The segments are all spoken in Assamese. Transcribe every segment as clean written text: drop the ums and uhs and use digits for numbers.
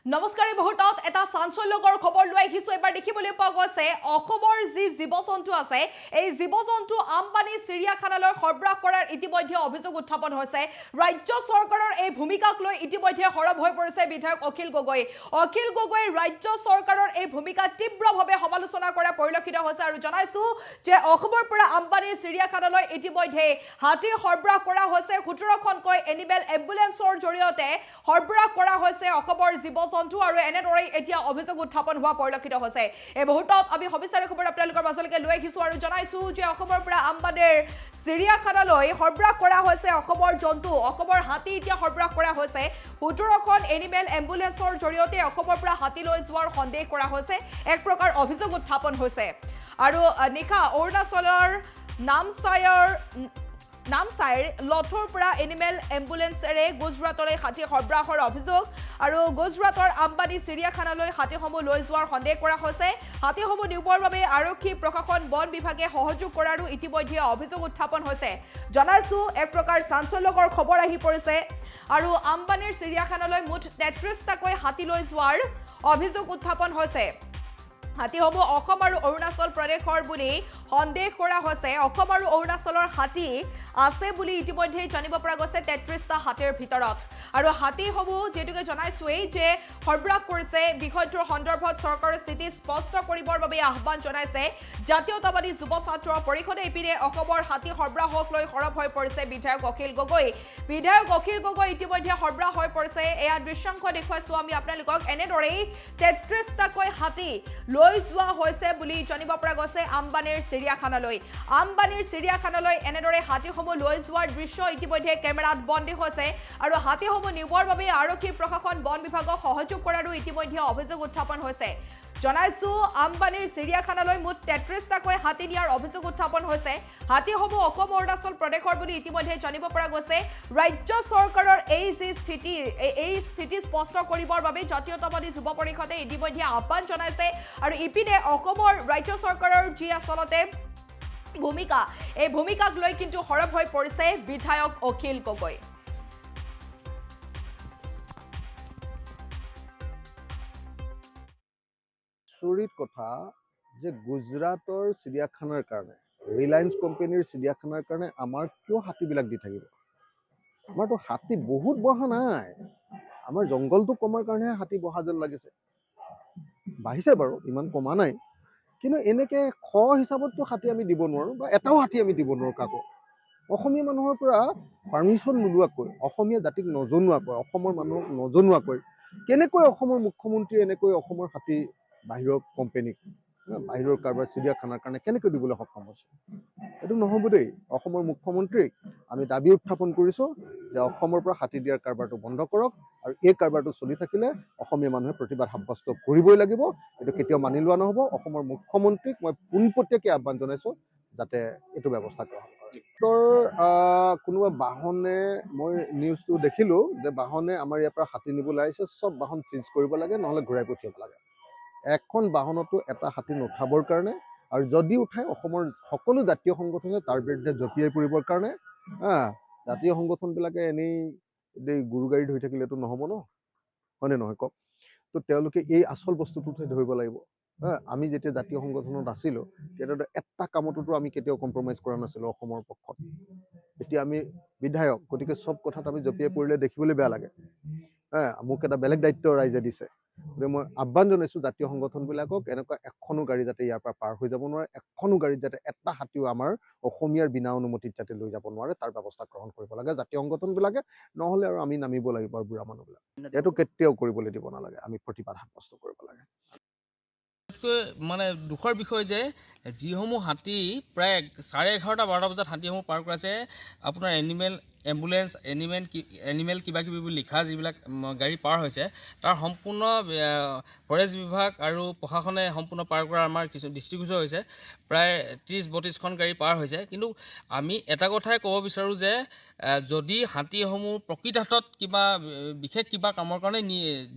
নমস্কাৰ বহুতত এটা চাঞ্চল্যকৰ খবৰ লৈ আহিছো এবাৰ দেখিবলৈ পোৱা গৈছে অসমৰ যি জীৱ-জন্তু আছে এই জীৱ-জন্তু আম্বানী চিৰিয়াখানালৈ সৰবৰাহ কৰাৰ ইতিমধ্যে অভিযোগ উত্থাপন হৈছে ৰাজ্য চৰকাৰৰ এই ভূমিকাক লৈ ইতিমধ্যে হৰব হৈ পৰিছে বিধায়ক অখিল গগৈ ৰাজ্য চৰকাৰৰ এই ভূমিকা তীব্ৰভাৱে সমালোচনা কৰা পৰিলক্ষিত হৈছে আৰু জনাইছো যে অসমৰ পৰা আম্বানী চিৰিয়াখানালৈ ইতিমধ্যে হাতী সৰবৰাহ কৰা হৈছে 17খনকৈ এনিমেল এম্বুলেন্সৰ জৰিয়তে সৰবৰাহ কৰা হৈছে অসমৰ জীৱ-জন্তু আৰু এনেদৰে এতিয়া অভিযোগ উত্থাপন হোৱা পৰিলক্ষিত হৈছে এই মুহূৰ্তত আমি সবিস্তাৰিত খবৰ আপোনালোকৰ মাজলৈকে লৈ আহিছো আৰু জনাইছো যে অসমৰ পৰা আম্বানীৰ চিৰিয়াখানালৈ সৰবৰাহ কৰা হৈছে অসমৰ জন্তু অসমৰ হাতী এতিয়া সৰবৰাহ কৰা হৈছে 17খন এনিমেল এম্বুলেন্সৰ জৰিয়তে অসমৰ পৰা হাতী লৈ যোৱাৰ সন্দেহ কৰা হৈছে এক প্ৰকাৰ অভিযোগ উত্থাপন হৈছে আৰু নিখা অৰুণাচলৰ নামচাইৰ লথৰ পৰা এনিমেল এম্বুলেন্সৰে গুজৰাটলৈ হাতী সৰবৰাহৰ অভিযোগ আৰু গুজৰাটৰ আম্বানী চিৰিয়াখানালৈ হাতীসমূহ লৈ যোৱাৰ সন্দেহ কৰা হৈছে হাতীসমূহ নিবৰ বাবে আৰক্ষী প্ৰশাসন বন বিভাগে সহযোগ কৰাৰো ইতিমধ্যে অভিযোগ উত্থাপন হৈছে জনাইছো এক প্ৰকাৰ চাঞ্চল্যকৰ খবৰ আহি পৰিছে আৰু আম্বানীৰ চিৰিয়াখানালৈ মুঠ 33টাকৈ হাতী লৈ যোৱাৰ অভিযোগ উত্থাপন হৈছে হাতীসমূহ অসম আৰু অৰুণাচল প্ৰদেশৰ বুলি সন্দেহ কৰা হৈছে অসম আৰু অৰুণাচলৰ হাতী আছে বুলি ইতিমধ্যে জানিব পৰা গৈছে 33টা হাতীৰ ভিতৰত আৰু হাতীসমূহ যেতুকে জনাইছোৱেই যে সৰবৰাহ কৰিছে বিষয়টোৰ সন্দৰ্ভত চৰকাৰৰ স্থিতি স্পষ্ট কৰিবৰ বাবে আহ্বান জনাইছে জাতীয়তাবাদী যুৱ ছাত্ৰ পৰিষদে ইপিনে অসমৰ হাতী সৰবৰাহক লৈ সৰব হৈ পৰিছে বিধায়ক অখিল গগৈ ইতিমধ্যে সৰবৰাহ হৈ পৰিছে এয়া দৃশ্যাংশ দেখুৱাইছো আমি আপোনালোকক এনেদৰেই 33টাকৈ হাতী লৈ যোৱা হৈছে বুলি জানিব পৰা গৈছে আম্বানীৰ চিৰিয়াখানালৈ এনেদৰে হাতীসমূহ লৈ যোৱাৰ দৃশ্য ইতিমধ্যে কেমেৰাত বন্দী হৈছে আৰু হাতীসমূহ নিবৰ বাবে আৰক্ষী প্ৰশাসন বন বিভাগক সহযোগ কৰাৰো ইতিমধ্যে অভিযোগ উত্থাপন হৈছে জনাইছো আম্বানীৰ চিৰিয়াখানালৈ মুঠ 33টাকৈ হাতী নিয়াৰ অভিযোগ উত্থাপন হৈছে হাতীসমূহ অসম অৰুণাচল প্ৰদেশৰ বুলি ইতিমধ্যে জানিব পৰা গৈছে ৰাজ্য চৰকাৰৰ এই স্থিতি স্পষ্ট কৰিবৰ বাবে জাতীয়তাবাদী যুৱ পৰিষদে ইতিমধ্যে আহ্বান জনাইছে আৰু ইপিনে অসমৰ ৰাজ্য চৰকাৰৰ যি আচলতে ভূমিকা এই ভূমিকাক লৈ কিন্তু হৰব হৈ পৰিছে বিধায়ক অখিল গগৈ চুৰিত কথা যে গুজৰাটৰ চিৰিয়াখানাৰ কাৰণে ৰিলায়েন্স কোম্পানীৰ চিৰিয়াখানাৰ কাৰণে আমাৰ কিয় হাতীবিলাক দি থাকিব আমাৰতো হাতী বহুত বহা নাই আমাৰ জংঘলটো কমাৰ কাৰণেহে হাতী বহা যেন লাগিছে বাঢ়িছে বাৰু ইমান কমা নাই কিন্তু এনেকে হিচাপততো হাতী আমি দিব নোৱাৰোঁ বা এটাও হাতী আমি দিব নোৱাৰোঁ কাকো অসমীয়া মানুহৰ পৰা পাৰ্মিশ্যন নোলোৱাকৈ অসমীয়া জাতিক নজনোৱাকৈ অসমৰ মানুহক নজনোৱাকৈ কেনেকৈ অসমৰ মুখ্যমন্ত্ৰীয়ে এনেকৈ অসমৰ হাতী বাহিৰৰ কোম্পানীক বাহিৰৰ কাৰোবাৰ চিৰিয়াখানাৰ কাৰণে কেনেকৈ দিবলৈ সক্ষম হৈছে এইটো নহ'ব দেই অসমৰ মুখ্যমন্ত্ৰীক আমি দাবী উত্থাপন কৰিছোঁ যে অসমৰ পৰা হাতী দিয়াৰ কাৰবাৰটো বন্ধ কৰক আৰু এই কাৰবাৰটো চলি থাকিলে অসমীয়া মানুহে প্ৰতিবাদ সাব্যস্ত কৰিবই লাগিব এইটো কেতিয়াও মানি লোৱা নহ'ব অসমৰ মুখ্যমন্ত্ৰীক মই পোনপটীয়াকৈ আহ্বান জনাইছোঁ যাতে এইটো ব্যৱস্থা কৰা হয় কোনোবা বাহনে মই নিউজটো দেখিলোঁ যে বাহনে আমাৰ ইয়াৰ পৰা হাতী নিবলৈ আহিছে চব বাহন চিজ কৰিব লাগে নহ'লে ঘূৰাই পঠিয়াব লাগে এখন বাহনতো এটা হাতী নুঠাবৰ কাৰণে আৰু যদি উঠাই অসমৰ সকলো জাতীয় সংগঠনে তাৰ বিৰুদ্ধে জঁপিয়াই পৰিবৰ কাৰণে জাতীয় সংগঠনবিলাকে এনেই গুৰু গাড়ী ধৰি থাকিলেতো নহ'ব ন হয়নে নহয় কওক তো তেওঁলোকে এই আচল বস্তুটোহে ধৰিব লাগিব আমি যেতিয়া জাতীয় সংগঠনত আছিলোঁ তেতিয়াতো এটা কামতো আমি কেতিয়াও কম্প্ৰমাইজ কৰা নাছিলোঁ অসমৰ পক্ষত এতিয়া আমি বিধায়ক গতিকে চব কথাত আমি জঁপিয়াই পৰিলে দেখিবলৈ বেয়া লাগে মোক এটা বেলেগ দায়িত্ব ৰাইজে দিছে গতিকে মই আহ্বান জনাইছোঁ জাতীয় সংগঠনবিলাকক এনেকুৱা এখনো গাড়ী যাতে ইয়াৰ পৰা পাৰ হৈ যাব নোৱাৰে এখনো গাড়ীত যাতে এটা হাতীও আমাৰ অসমীয়াৰ বিনা অনুমতিত যাতে লৈ যাব নোৱাৰে তাৰ ব্যৱস্থা গ্ৰহণ কৰিব লাগে জাতীয় সংগঠনবিলাকে নহ'লে আৰু আমি নামিব লাগিব আৰু বুঢ়া মানুহবিলাক এইটো কেতিয়াও কৰিবলৈ দিব নালাগে আমি প্ৰতিবাদ সাব্যস্ত কৰিব লাগে মানে দুখৰ বিষয় যে যিসমূহ হাতী প্ৰায় 11:30-12টা বজাত হাতীসমূহ পাৰ কৰাইছে আপোনাৰ এম্বুলেন্স এনিমেল কিবা কিবি বুলি লিখা যিবিলাক গাড়ী পাৰ হৈছে তাৰ সম্পূৰ্ণ ফৰেষ্ট বিভাগ আৰু প্ৰশাসনে সম্পূৰ্ণ পাৰ কৰা আমাৰ কিছু দৃষ্টিগোচৰ হৈছে প্ৰায় 30-32খন গাড়ী পাৰ হৈছে কিন্তু আমি এটা কথাই ক'ব বিচাৰোঁ যে যদি হাতীসমূহ প্ৰকৃতাৰ্থত কিবা বিশেষ কিবা কামৰ কাৰণে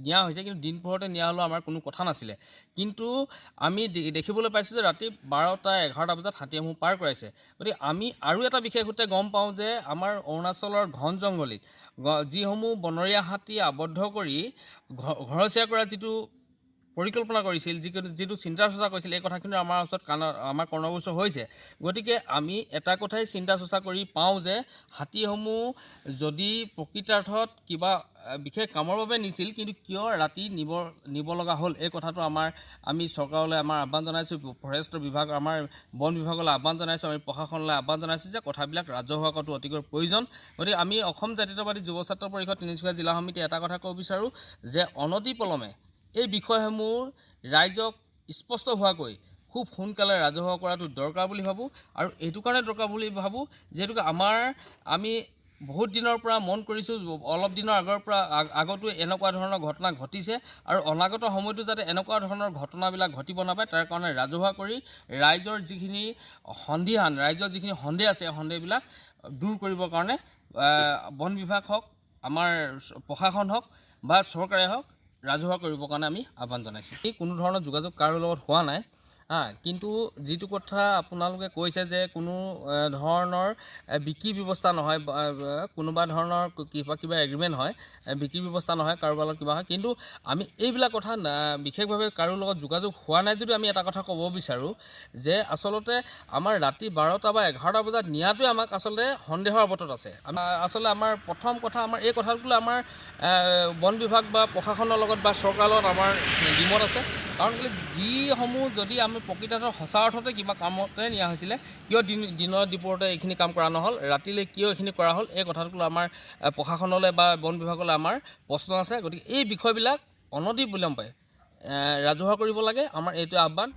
নিয়া হৈছে কিন্তু দিন পোহৰতে নিয়া হ'লেও আমাৰ কোনো কথা নাছিলে কিন্তু আমি দেখিবলৈ পাইছোঁ যে ৰাতি 12টা 11টা বজাত হাতীসমূহ পাৰ কৰাইছে গতিকে আমি আৰু এটা বিশেষ সূত্ৰে গম পাওঁ যে আমাৰ অৰুণাচল অৰুণাচলৰ ঘন জংঘলিত যিসমূহ বনৰীয়া হাতী আবদ্ধ কৰি ঘৰচীয়া কৰা যিটো পৰিকল্পনা কৰিছিল, যিটো চিন্তা চৰ্চা কৰিছিল, এই কথাখিনি আমাৰ ওচৰত আমাৰ কৰ্ণগোচৰ হৈছে। গতিকে আমি এটা কথাই চিন্তা চৰ্চা কৰি পাওঁ যে হাতীসমূহ যদি প্ৰকৃতাৰ্থত কিবা বিশেষ কামৰ বাবে নিছিল, কিন্তু কিয় ৰাতি নিব লগা হ'ল, এই কথাটো আমি চৰকাৰলৈ আমাৰ আহ্বান জনাইছোঁ, ফৰেষ্ট বিভাগ আমাৰ বন বিভাগলৈ আহ্বান জনাইছোঁ, আমি প্ৰশাসনলৈ আহ্বান জনাইছোঁ যে কথাবিলাক ৰাজহুৱা কৰাটো অতিকৈ প্ৰয়োজন। গতিকে আমি অসম জাতীয়তাবাদী যুৱ ছাত্ৰ পৰিষদ তিনিচুকীয়া জিলা সমিতি এটা কথা ক'ব বিচাৰোঁ যে অনতিপলমে এই বিষয়সমূহ ৰাইজক স্পষ্ট হোৱাকৈ খুব সোনকালে ৰাজহুৱা কৰাটো দৰকাৰ বুলি ভাবোঁ। আৰু এইটো কাৰণে দৰকাৰ বুলি ভাবোঁ যিহেতুকে আমি বহুত দিনৰ পৰা মন কৰিছোঁ, অলপ দিনৰ আগতো এনেকুৱা ধৰণৰ ঘটনা ঘটিছে, আৰু অনাগত সময়তো যাতে এনেকুৱা ধৰণৰ ঘটনাবিলাক ঘটিব নাপায় তাৰ কাৰণে ৰাজহুৱা কৰি ৰাইজৰ যিখিনি সন্দেহ আছে, সন্দেহবিলাক দূৰ কৰিবৰ কাৰণে বন বিভাগ হওক, আমাৰ প্ৰশাসন হওক বা চৰকাৰে হওক, ৰাজহুৱা কৰিবৰ কাৰণে আমি আহ্বান জনাইছোঁ। কোনো ধৰণৰ যোগাযোগ কাৰো লগত হোৱা নাই, কিন্তু যিটো কথা আপোনালোকে কৈছে যে কোনো ধৰণৰ বিক্ৰী ব্যৱস্থা নহয়, কোনোবা ধৰণৰ কিবা এগ্ৰিমেণ্ট হয়, বিক্ৰী ব্যৱস্থা নহয়, কাৰোবাৰ লগত কিবা হয়, কিন্তু আমি এইবিলাক কথা বিশেষভাৱে কাৰো লগত যোগাযোগ হোৱা নাই যদিও আমি এটা কথা ক'ব বিচাৰোঁ যে আচলতে আমাৰ ৰাতি 12টা বা 11টা বজাত নিয়াটোৱে আমাক আচলতে সন্দেহৰ অৱতত আছে। আচলতে আমাৰ প্ৰথম কথা এই কথাটোলৈ আমাৰ বন বিভাগ বা প্ৰশাসনৰ লগত বা চৰকাৰৰ লগত আমাৰ দ্বিমত আছে। কাৰণ যিসমূহ যদি আমি প্ৰকৃতাৰ্থত সঁচা অৰ্থতে কিবা কামতে নিয়া হৈছিলে, কিয় দিনৰ দুপৰতে এইখিনি কাম কৰা নহ'ল, ৰাতিলৈ কিয় এইখিনি কৰা হ'ল, এই কথাটোলৈ আমাৰ প্ৰশাসনলৈ বা বন বিভাগলৈ আমাৰ প্ৰশ্ন আছে। গতিকে এই বিষয়বিলাক অনতিবিলম্বে ৰাজহুৱা কৰিব লাগে, আমাৰ এইটো আহ্বান।